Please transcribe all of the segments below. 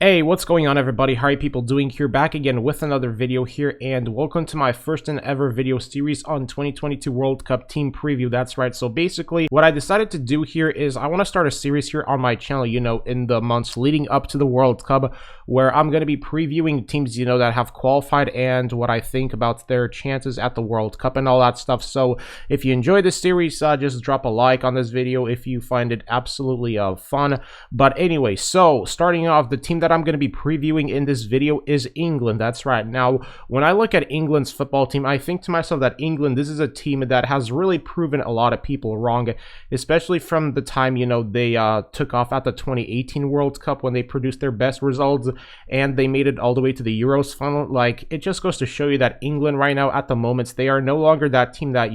Hey, what's going on everybody? How are you people doing here? Back again with another video here, and welcome to my first and ever video series on 2022 World Cup team preview. That's right. So basically what I decided to do here is I want to start a series here on my channel, in the months leading up to the World Cup, where I'm going to be previewing teams, that have qualified and what I think about their chances at the World Cup and all that stuff. So if you enjoy this series, just drop a like on this video if you find it absolutely fun. But anyway, so starting off, the team that I'm going to be previewing in this video is England. That's right. Now, when I look at England's football team, I think to myself that England, this is a team that has really proven a lot of people wrong, especially from the time, they took off at the 2018 World Cup when they produced their best results and they made it all the way to the Euros final. Like, it just goes to show you that England right now at the moment, they are no longer that team that,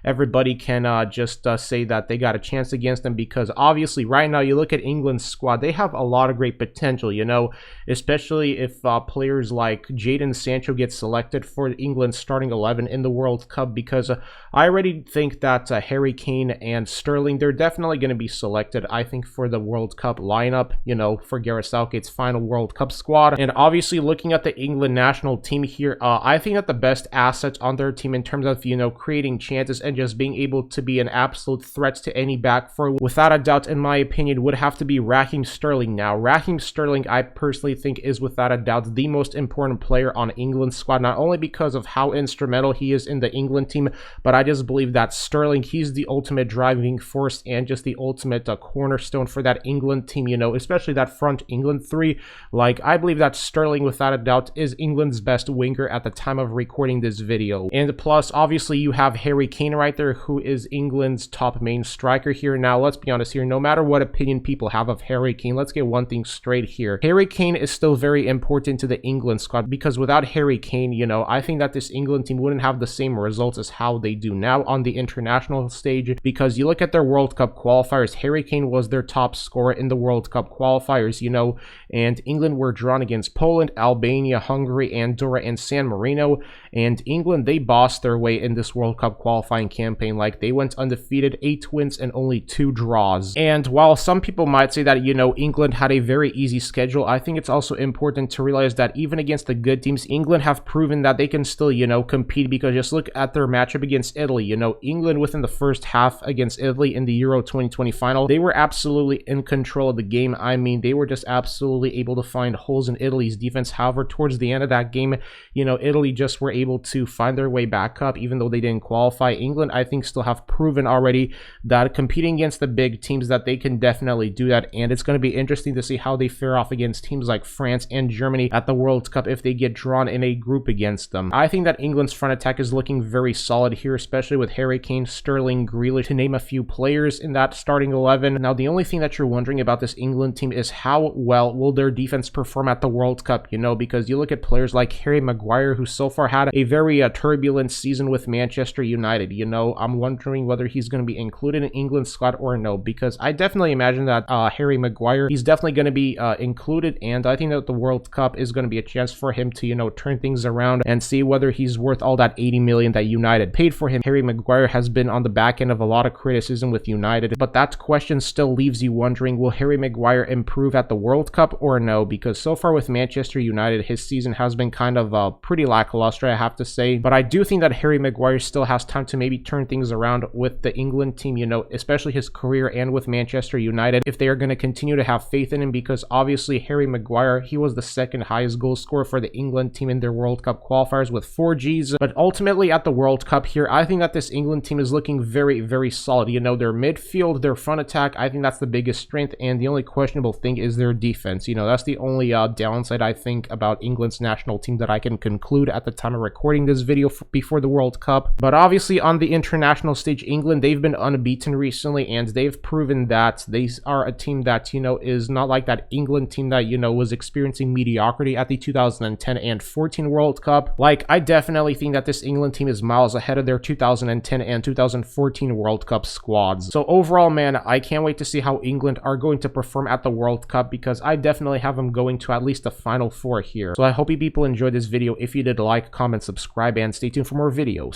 everybody can just say that they got a chance against them, because obviously right now you look at England's squad, they have a lot of great potential, especially if players like Jadon Sancho get selected for England's starting 11 in the World Cup, because I already think that Harry Kane and Sterling, they're definitely going to be selected, I think, for the World Cup lineup, for Gareth Southgate's final World Cup squad. And obviously looking at the England national team here, I think that the best asset on their team in terms of, creating chances and just being able to be an absolute threat to any back four, without a doubt, in my opinion, would have to be Raheem Sterling. Now, Raheem Sterling, I personally think, is without a doubt the most important player on England's squad, not only because of how instrumental he is in the England team, but I just believe that Sterling, he's the ultimate driving force and just the ultimate cornerstone for that England team, especially that front England three. Like, I believe that Sterling, without a doubt, is England's best winger at the time of recording this video. And plus, obviously, you have Harry Kane right there, who is England's top main striker here. Now, let's be honest here, no matter what opinion people have of Harry Kane, let's get one thing straight here. Harry Kane is still very important to the England squad, because without Harry Kane, I think that this England team wouldn't have the same results as how they do now on the international stage, because you look at their World Cup qualifiers, Harry Kane was their top scorer in the World Cup qualifiers, and England were drawn against Poland, Albania, Hungary, Andorra, and San Marino, and England, they bossed their way in this World Cup qualifying campaign. Like, they went undefeated, 8 wins and only 2 draws. And while some people might say that, England had a very easy schedule, I think it's also important to realize that even against the good teams, England have proven that they can still, compete, because just look at their matchup against Italy. England within the first half against Italy in the Euro 2020 final, they were absolutely in control of the game. I mean, they were just absolutely able to find holes in Italy's defense. However, towards the end of that game, Italy just were able to find their way back up, even though they didn't qualify. England, I think, still have proven already that competing against the big teams, that they can definitely do that, and it's going to be interesting to see how they fare off against teams like France and Germany at the World Cup if they get drawn in a group against them. I think that England's front attack is looking very solid here, especially with Harry Kane, Sterling, Grealish, to name a few players in that starting 11. Now, the only thing that you're wondering about this England team is how well will their defense perform at the World Cup, because you look at players like Harry Maguire, who so far had a very turbulent season with Manchester United. I'm wondering whether he's going to be included in England's squad or no, because I definitely imagine that Harry Maguire, he's definitely going to be included, and I think that the World Cup is going to be a chance for him to, turn things around and see whether he's worth all that 80 million that United paid for him. Harry Maguire has been on the back end of a lot of criticism with United, but that question still leaves you wondering, will Harry Maguire improve at the World Cup or no? Because so far with Manchester United, his season has been kind of pretty lackluster, I have to say. But I do think that Harry Maguire still has time to maybe turn things around with the England team, especially his career and with Manchester United, if they are going to continue to have faith in him, because obviously Harry Maguire, he was the second highest goal scorer for the England team in their World Cup qualifiers with 4 Gs. But ultimately at the World Cup here, I think that this England team is looking very, very solid. Their midfield, their front attack, I think that's the biggest strength, and the only questionable thing is their defense. That's the only downside, I think, about England's national team that I can conclude at the time of recording this video before the World Cup. But obviously on the international stage, England, they've been unbeaten recently, and they've proven that they are a team that, is not like that England team that, was experiencing mediocrity at the 2010 and 14 World Cup. Like, I definitely think that this England team is miles ahead of their 2010 and 2014 World Cup squads. So overall, man, I can't wait to see how England are going to perform at the World Cup, because I definitely have them going to at least the Final Four here. So I hope you people enjoyed this video. If you did, like, comment, subscribe, and stay tuned for more videos.